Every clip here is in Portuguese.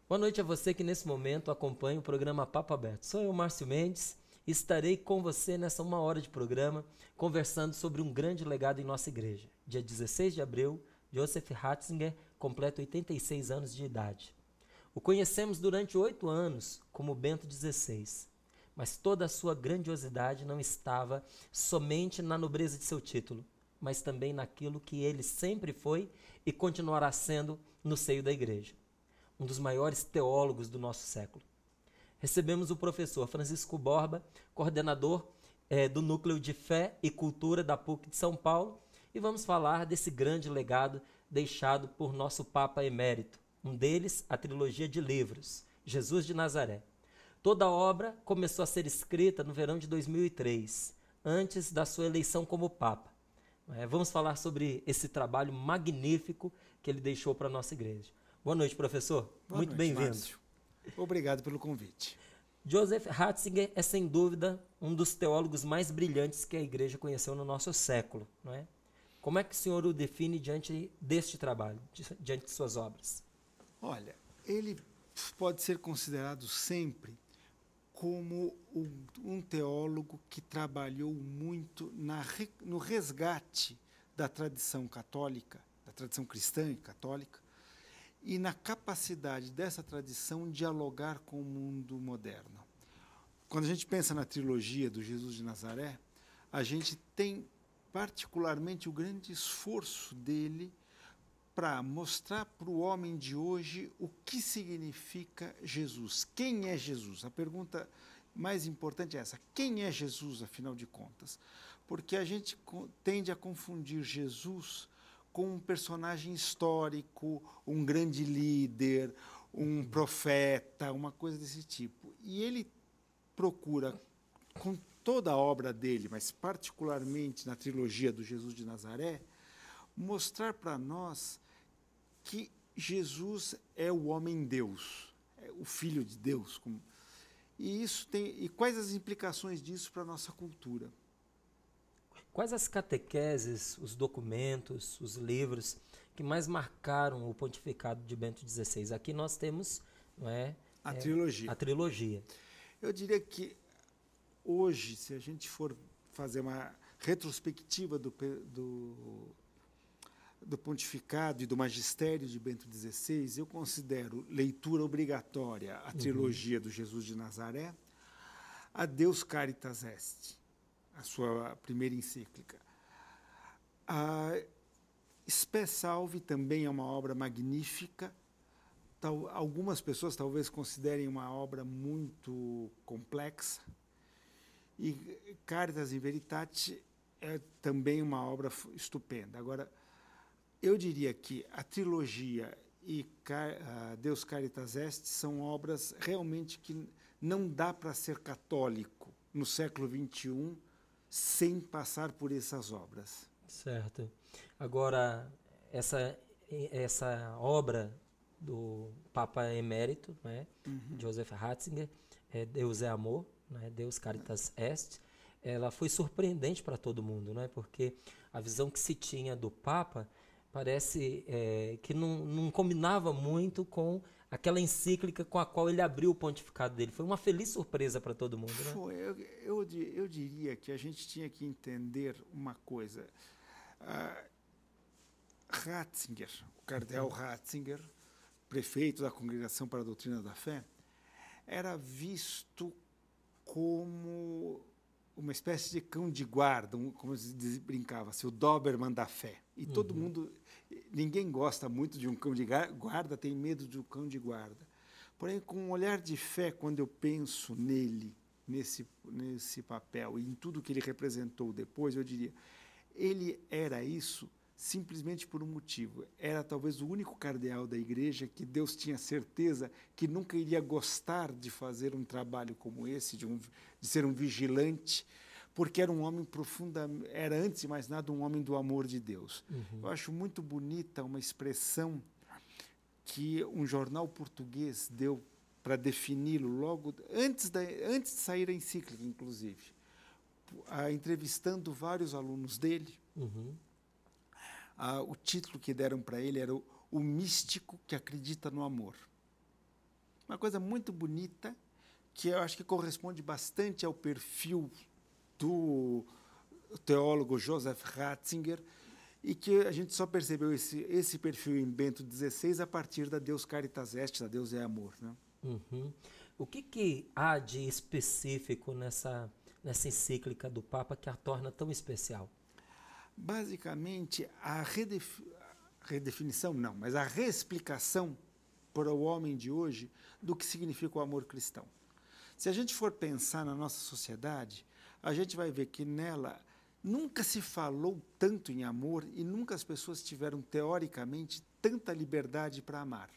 Boa noite a você que nesse momento acompanha o programa Papo Aberto. Sou eu, Márcio Mendes, e estarei com você nessa 1 hora de programa, conversando sobre um grande legado em nossa igreja. Dia 16 de abril, Joseph Ratzinger completa 86 anos de idade. O conhecemos durante 8 anos como Bento XVI, mas toda a sua grandiosidade não estava somente na nobreza de seu título, mas também naquilo que ele sempre foi e continuará sendo no seio da igreja. Um dos maiores teólogos do nosso século. Recebemos o professor Francisco Borba, coordenador do Núcleo de Fé e Cultura da PUC de São Paulo, e vamos falar desse grande legado deixado por nosso Papa Emérito. Um deles, a trilogia de livros, Jesus de Nazaré. Toda a obra começou a ser escrita no verão de 2003, antes da sua eleição como Papa. Vamos falar sobre esse trabalho magnífico que ele deixou para a nossa igreja. Boa noite, professor. Boa Muito noite, bem-vindo. Márcio. Obrigado pelo convite. Joseph Ratzinger é, sem dúvida, um dos teólogos mais brilhantes que a igreja conheceu no nosso século, não é? Como é que o senhor o define diante deste trabalho, diante de suas obras? Olha, ele pode ser considerado sempre como um teólogo que trabalhou muito no resgate da tradição católica, da tradição cristã e católica, e na capacidade dessa tradição dialogar com o mundo moderno. Quando a gente pensa na trilogia do Jesus de Nazaré, a gente tem particularmente o grande esforço dele para mostrar para o homem de hoje o que significa Jesus. Quem é Jesus? A pergunta mais importante é essa. Quem é Jesus, afinal de contas? Porque a gente tende a confundir Jesus com um personagem histórico, um grande líder, um profeta, uma coisa desse tipo. E ele procura, com toda a obra dele, mas particularmente na trilogia do Jesus de Nazaré, mostrar para nós que Jesus é o homem-Deus, é o Filho de Deus. E quais as implicações disso para a nossa cultura? Quais as catequeses, os documentos, os livros que mais marcaram o pontificado de Bento XVI? Aqui nós temos, não é, a trilogia. A trilogia. Eu diria que hoje, se a gente for fazer uma retrospectiva do pontificado e do magistério de Bento XVI, eu considero leitura obrigatória a trilogia do Jesus de Nazaré, a Deus Caritas Est, a sua primeira encíclica. A Spe Salvi também é uma obra magnífica. Algumas pessoas talvez considerem uma obra muito complexa. E Caritas in Veritate é também uma obra estupenda. Agora, eu diria que a trilogia e Deus Caritas Est são obras realmente que não dá para ser católico no século XXI sem passar por essas obras. Certo. Agora, essa obra do Papa Emérito, né, Joseph Ratzinger, Deus é Amor, né, Deus Caritas Est, ela foi surpreendente para todo mundo, né, porque a visão que se tinha do Papa parece que não combinava muito com aquela encíclica com a qual ele abriu o pontificado dele. Foi uma feliz surpresa para todo mundo, né? Foi. Eu diria que a gente tinha que entender uma coisa. Ratzinger, o cardeal Ratzinger, prefeito da Congregação para a Doutrina da Fé, era visto como uma espécie de cão de guarda, como se brincava-se, o Doberman da fé. E todo mundo, ninguém gosta muito de um cão de guarda, tem medo de um cão de guarda. Porém, com um olhar de fé, quando eu penso nele, nesse papel, e em tudo que ele representou depois, eu diria, ele era isso simplesmente por um motivo. Era talvez o único cardeal da igreja que Deus tinha certeza que nunca iria gostar de fazer um trabalho como esse, de ser um vigilante, porque era um homem profundamente, era antes de mais nada um homem do amor de Deus. Eu acho muito bonita uma expressão que um jornal português deu para defini-lo logo antes de sair a encíclica, inclusive, entrevistando vários alunos dele. O título que deram para ele era o místico que acredita no amor. uma coisa muito bonita, que eu acho que corresponde bastante ao perfil do teólogo Joseph Ratzinger, e que a gente só percebeu esse perfil em Bento XVI a partir da Deus Caritas Est, da Deus é Amor. Né? Uhum. O que há de específico nessa encíclica do Papa que a torna tão especial? Basicamente, a redefinição não, mas a reexplicação para o homem de hoje do que significa o amor cristão. Se a gente for pensar na nossa sociedade, a gente vai ver que nela nunca se falou tanto em amor e nunca as pessoas tiveram, teoricamente, tanta liberdade para amar.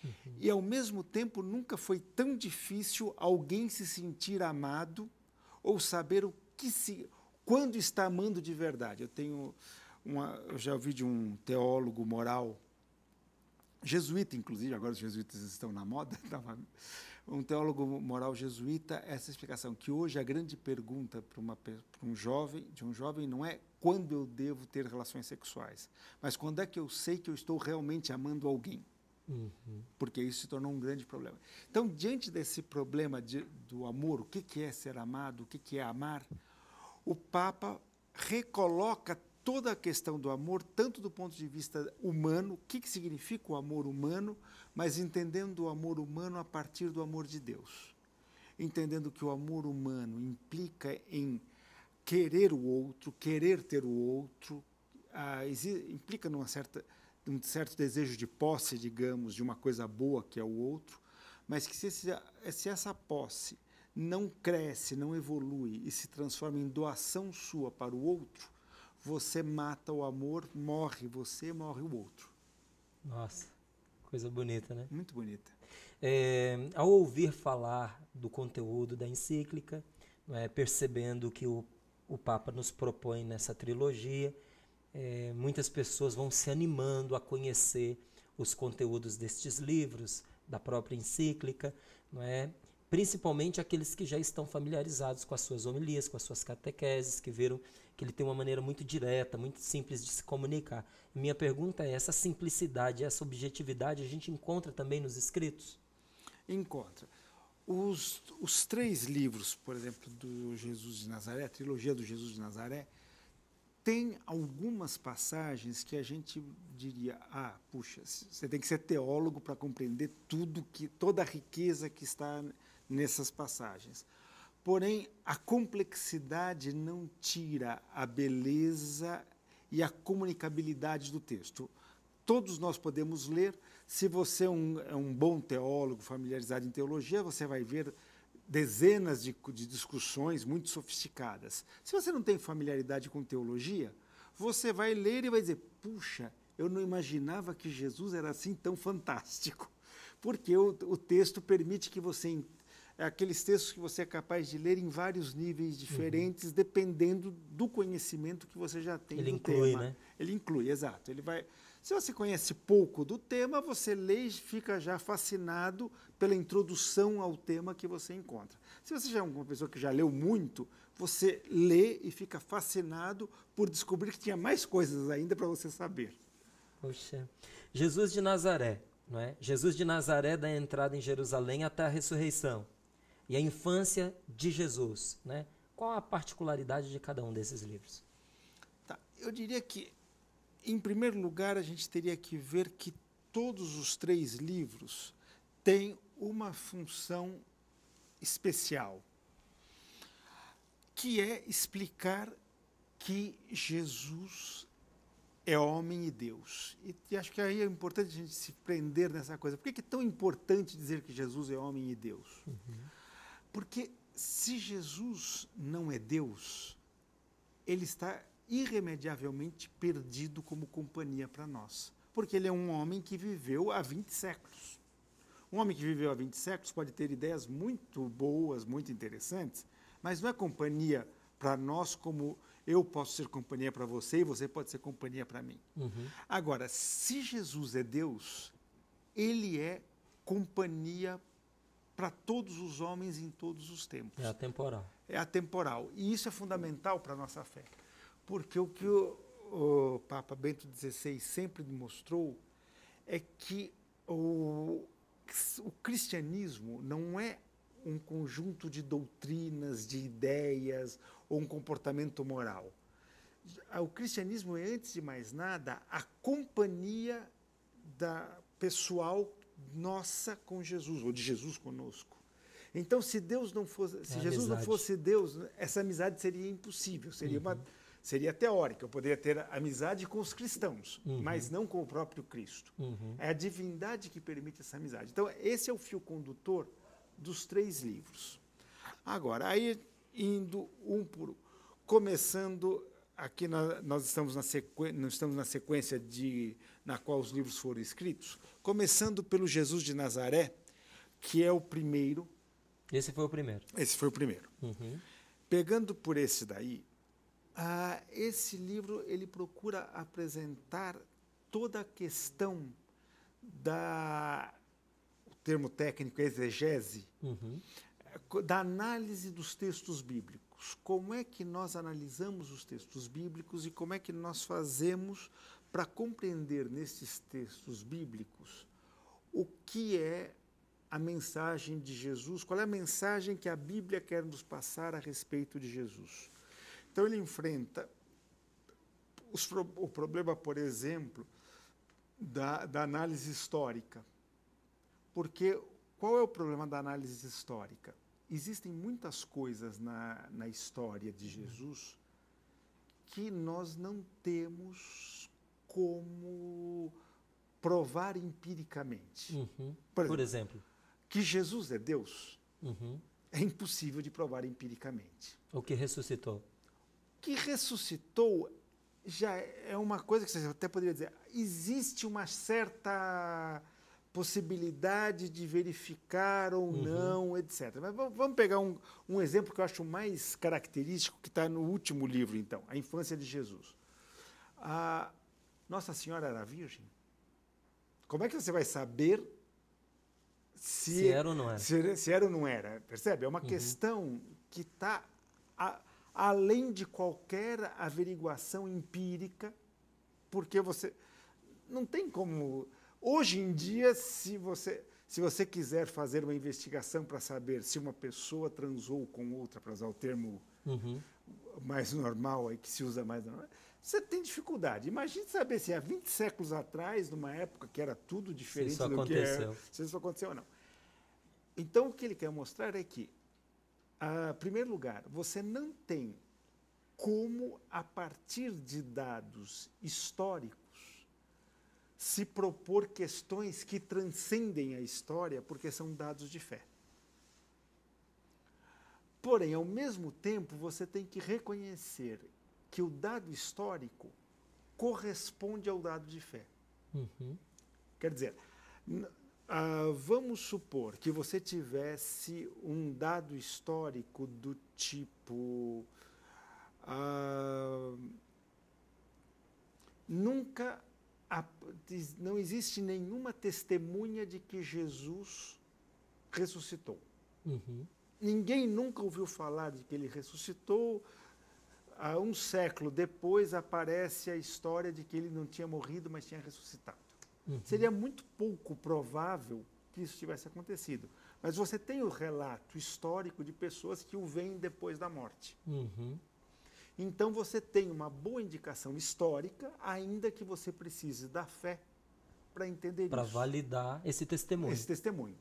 Uhum. E, ao mesmo tempo, nunca foi tão difícil alguém se sentir amado ou saber quando está amando de verdade. Eu já ouvi de um teólogo moral, jesuíta, inclusive, agora os jesuítas estão na moda, um teólogo moral jesuíta, essa explicação, que hoje a grande pergunta para um jovem não é quando eu devo ter relações sexuais, mas quando é que eu sei que eu estou realmente amando alguém. Uhum. Porque isso se tornou um grande problema. Então, diante desse problema do amor, o que é ser amado, o que é amar, o Papa recoloca toda a questão do amor, tanto do ponto de vista humano, o que significa o amor humano, mas entendendo o amor humano a partir do amor de Deus. Entendendo que o amor humano implica em querer o outro, querer ter o outro, implica num certo desejo de posse, digamos, de uma coisa boa que é o outro, mas que se essa posse não cresce, não evolui e se transforma em doação sua para o outro, você mata o amor, morre você, morre o outro. Nossa, coisa bonita, né? Muito bonita. Ao ouvir falar do conteúdo da encíclica, percebendo que o Papa nos propõe nessa trilogia, muitas pessoas vão se animando a conhecer os conteúdos destes livros, da própria encíclica, não é? Principalmente aqueles que já estão familiarizados com as suas homilias, com as suas catequeses, que viram que ele tem uma maneira muito direta, muito simples de se comunicar. Minha pergunta é, essa simplicidade, essa objetividade, a gente encontra também nos escritos? Encontra. Os 3 livros, por exemplo, do Jesus de Nazaré, a trilogia do Jesus de Nazaré, tem algumas passagens que a gente diria, puxa, você tem que ser teólogo para compreender toda a riqueza que está nessas passagens. Porém, a complexidade não tira a beleza e a comunicabilidade do texto. Todos nós podemos ler. Se você é um bom teólogo, familiarizado em teologia, você vai ver dezenas de discussões muito sofisticadas. Se você não tem familiaridade com teologia, você vai ler e vai dizer, puxa, eu não imaginava que Jesus era assim tão fantástico. Porque o texto permite que você... aqueles textos que você é capaz de ler em vários níveis diferentes, dependendo do conhecimento que você já tem do tema. Ele inclui, né? Ele inclui, exato. Se você conhece pouco do tema, você lê e fica já fascinado pela introdução ao tema que você encontra. Se você já é uma pessoa que já leu muito, você lê e fica fascinado por descobrir que tinha mais coisas ainda para você saber. Poxa, Jesus de Nazaré, não é? Jesus de Nazaré da entrada em Jerusalém até a ressurreição. E a infância de Jesus, né? Qual a particularidade de cada um desses livros? Eu diria que, em primeiro lugar, a gente teria que ver que todos os 3 livros têm uma função especial, que é explicar que Jesus é homem e Deus. E acho que aí é importante a gente se prender nessa coisa. Por que é tão importante dizer que Jesus é homem e Deus? Porque se Jesus não é Deus, ele está irremediavelmente perdido como companhia para nós. Porque ele é um homem que viveu há 20 séculos. Um homem que viveu há 20 séculos pode ter ideias muito boas, muito interessantes, mas não é companhia para nós como eu posso ser companhia para você e você pode ser companhia para mim. Agora, se Jesus é Deus, ele é companhia para todos os homens em todos os tempos. É atemporal. É atemporal. E isso é fundamental para a nossa fé. Porque o que o Papa Bento XVI sempre mostrou é que o cristianismo não é um conjunto de doutrinas, de ideias ou um comportamento moral. O cristianismo é, antes de mais nada, a companhia da pessoal nossa com Jesus, ou de Jesus conosco. Então, se Deus não fosse, se Jesus não fosse Deus, essa amizade seria impossível, seria teórica. Eu poderia ter amizade com os cristãos, mas não com o próprio Cristo. É a divindade que permite essa amizade. Então, esse é o fio condutor dos 3 livros. Agora, aí indo um por um, começando aqui nós estamos na sequência na qual os livros foram escritos, começando pelo Jesus de Nazaré, que é o primeiro. Esse foi o primeiro. Esse foi o primeiro. Pegando por esse daí, esse livro ele procura apresentar toda a questão o termo técnico é exegese, da análise dos textos bíblicos. Como é que nós analisamos os textos bíblicos e como é que nós fazemos para compreender nesses textos bíblicos o que é a mensagem de Jesus, qual é a mensagem que a Bíblia quer nos passar a respeito de Jesus. Então, ele enfrenta o problema, por exemplo, da análise histórica. Porque qual é o problema da análise histórica? Existem muitas coisas na história de Jesus que nós não temos como provar empiricamente. Por exemplo? Que Jesus é Deus, é impossível de provar empiricamente. O que ressuscitou? Que ressuscitou já é uma coisa que você até poderia dizer, existe uma certa possibilidade de verificar ou não, etc. Mas vamos pegar um exemplo que eu acho mais característico, que está no último livro, então, A Infância de Jesus. A Nossa Senhora era virgem? Como é que você vai saber se era ou não era? Se era ou não era, percebe? É uma questão que está além de qualquer averiguação empírica, porque você não tem como. Hoje em dia, se você quiser fazer uma investigação para saber se uma pessoa transou com outra, para usar o termo mais normal, aí, que se usa mais normal, você tem dificuldade. Imagine saber se há 20 séculos atrás, numa época que era tudo diferente do que é, se isso aconteceu ou não. Então, o que ele quer mostrar é que, em primeiro lugar, você não tem como, a partir de dados históricos, se propor questões que transcendem a história, porque são dados de fé. Porém, ao mesmo tempo, você tem que reconhecer que o dado histórico corresponde ao dado de fé. Quer dizer, vamos supor que você tivesse um dado histórico do tipo... não existe nenhuma testemunha de que Jesus ressuscitou. Ninguém nunca ouviu falar de que ele ressuscitou. Há um século depois aparece a história de que ele não tinha morrido, mas tinha ressuscitado. Seria muito pouco provável que isso tivesse acontecido. Mas você tem o relato histórico de pessoas que o veem depois da morte. Então você tem uma boa indicação histórica, ainda que você precise da fé para entender isso. Para validar esse testemunho. Esse testemunho.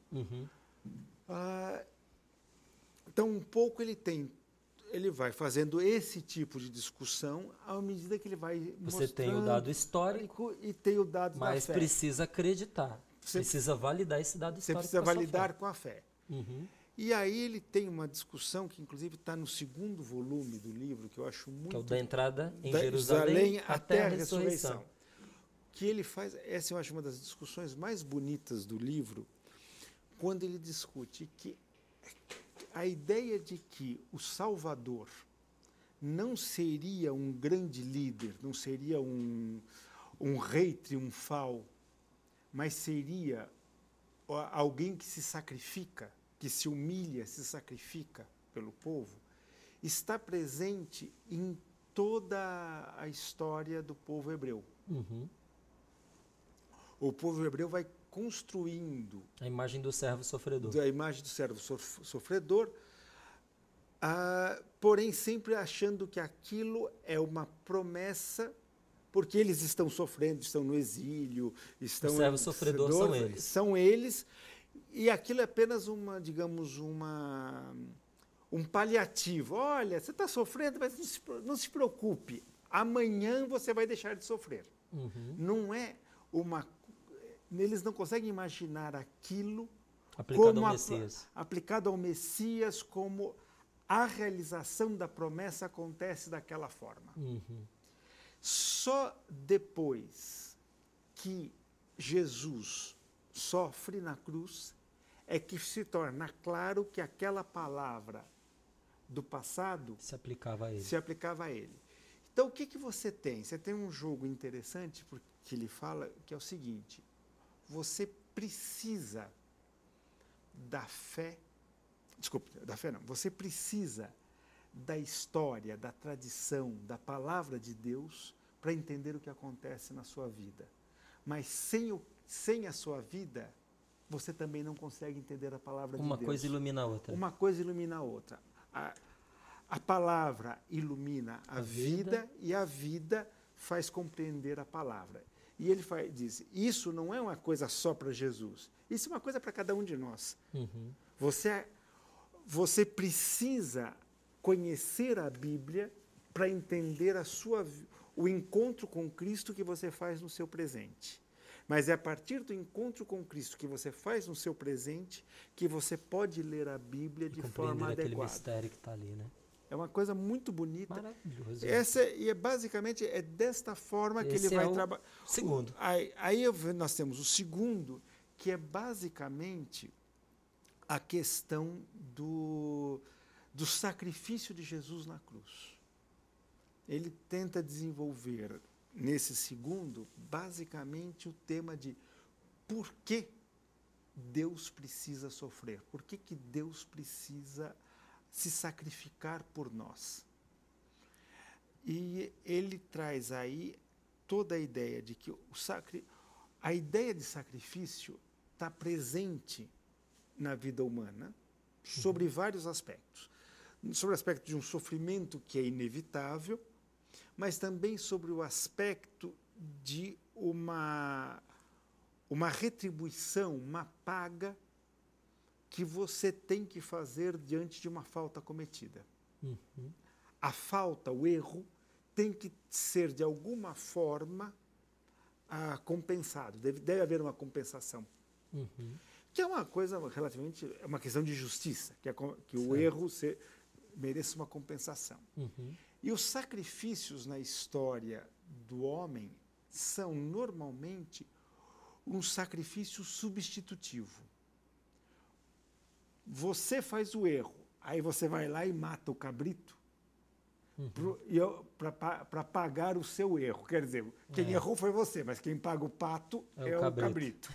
Então, um pouco ele vai fazendo esse tipo de discussão à medida que ele vai mostrando. Você tem o dado histórico e tem o dado da fé. Mas precisa acreditar. Precisa validar esse dado histórico. Você precisa validar com a fé. E aí ele tem uma discussão que, inclusive, está no segundo volume do livro, que eu acho muito... Que é o da entrada em Jerusalém até a ressurreição. Que ele faz... Essa eu acho uma das discussões mais bonitas do livro, quando ele discute que a ideia de que o Salvador não seria um grande líder, não seria um rei triunfal, mas seria alguém que se sacrifica, que se humilha, se sacrifica pelo povo, está presente em toda a história do povo hebreu. O povo hebreu vai construindo A imagem do servo sofredor. a imagem do servo sofredor, porém sempre achando que aquilo é uma promessa, porque eles estão sofrendo, estão no exílio, estão... Os servos sofredores são eles. São eles, e aquilo é apenas um paliativo. Olha, você está sofrendo, mas não se preocupe, amanhã você vai deixar de sofrer. Uhum. Não é uma... Eles não conseguem imaginar aquilo Aplicado ao Messias. Aplicado ao Messias, como a realização da promessa acontece daquela forma. Uhum. Só depois que Jesus sofre na cruz é que se torna claro que aquela palavra do passado Se aplicava a ele. se aplicava a ele. Então, o que você tem? Você tem um jogo interessante, porque ele fala que é o seguinte: você precisa da fé, desculpe, da fé não, você precisa da história, da tradição, da palavra de Deus para entender o que acontece na sua vida. Mas sem a sua vida, você também não consegue entender a palavra de Deus. Uma coisa ilumina a outra. Uma coisa ilumina a outra. A palavra ilumina a vida e a vida faz compreender a palavra. E ele diz, isso não é uma coisa só para Jesus, isso é uma coisa para cada um de nós. Uhum. Você precisa conhecer a Bíblia para entender o encontro com Cristo que você faz no seu presente. Mas é a partir do encontro com Cristo que você faz no seu presente que você pode ler a Bíblia de forma adequada. Aquele mistério que está ali, né? É uma coisa muito bonita. Maravilhoso. Basicamente é desta forma que ele vai trabalhar. Segundo. Aí nós temos o segundo, que é basicamente a questão do sacrifício de Jesus na cruz. Ele tenta desenvolver, nesse segundo, basicamente o tema de por que Deus precisa sofrer, por que Deus precisa se sacrificar por nós. E ele traz aí toda a ideia de que a ideia de sacrifício está presente na vida humana sobre vários aspectos. Sobre o aspecto de um sofrimento que é inevitável, mas também sobre o aspecto de uma retribuição, uma paga que você tem que fazer diante de uma falta cometida. Uhum. A falta, o erro, tem que ser de alguma forma compensado. Deve haver uma compensação. Uhum. Que é uma coisa relativamente, é uma questão de justiça, que o erro mereça uma compensação. Uhum. E os sacrifícios na história do homem são normalmente um sacrifício substitutivo. Você faz o erro, aí você vai lá e mata o cabrito para pagar o seu erro. Quer dizer, quem errou foi você, mas quem paga o pato é o cabrito.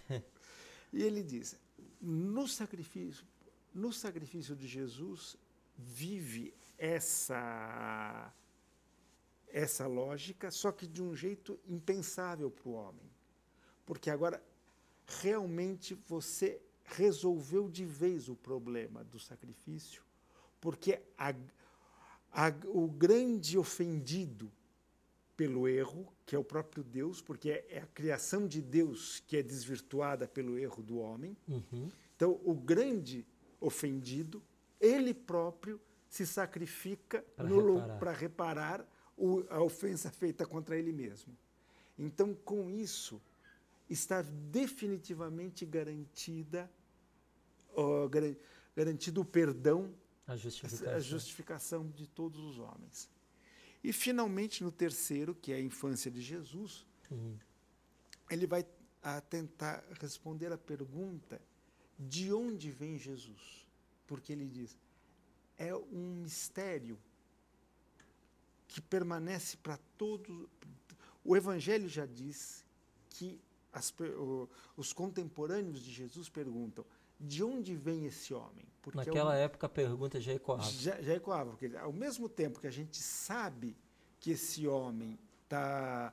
E ele diz, no sacrifício de Jesus, vive essa lógica, só que de um jeito impensável para o homem. Porque agora, realmente, você resolveu de vez o problema do sacrifício, porque o grande ofendido pelo erro, que é o próprio Deus, porque é a criação de Deus que é desvirtuada pelo erro do homem. Uhum. Então, o grande ofendido, ele próprio se sacrifica para reparar a ofensa feita contra ele mesmo. Então, com isso, está definitivamente garantido o perdão, a justificação de todos os homens. E, finalmente, no terceiro, que é a infância de Jesus, ele vai tentar responder a pergunta de onde vem Jesus. Porque ele diz, é um mistério que permanece para todos. O Evangelho já diz que os contemporâneos de Jesus perguntam, de onde vem esse homem? Porque naquela época a pergunta já ecoava. Já ecoava, porque ao mesmo tempo que a gente sabe que esse homem está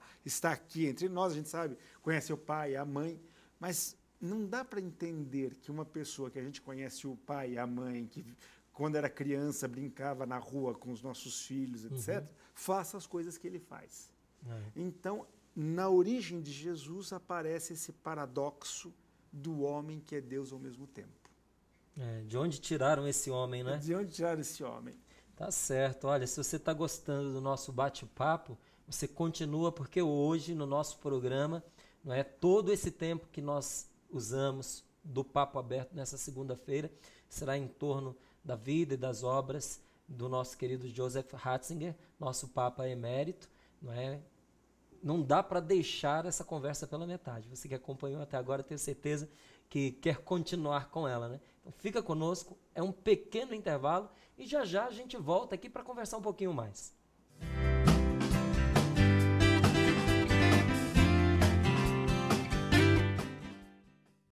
aqui entre nós, a gente sabe, conhece o pai, a mãe, mas não dá para entender que uma pessoa que a gente conhece, o pai, a mãe, que quando era criança brincava na rua com os nossos filhos, etc., faça as coisas que ele faz. Então, na origem de Jesus aparece esse paradoxo do homem que é Deus ao mesmo tempo. De onde tiraram esse homem, né? De onde tiraram esse homem? Tá certo. Olha, se você está gostando do nosso bate-papo, você continua, porque hoje no nosso programa, não é, todo esse tempo que nós usamos do Papo Aberto nessa segunda-feira será em torno da vida e das obras do nosso querido Joseph Ratzinger, nosso Papa Emérito, não é? Não dá para deixar essa conversa pela metade. Você que acompanhou até agora, tenho certeza que quer continuar com ela, né? Então fica conosco, é um pequeno intervalo e já já a gente volta aqui para conversar um pouquinho mais.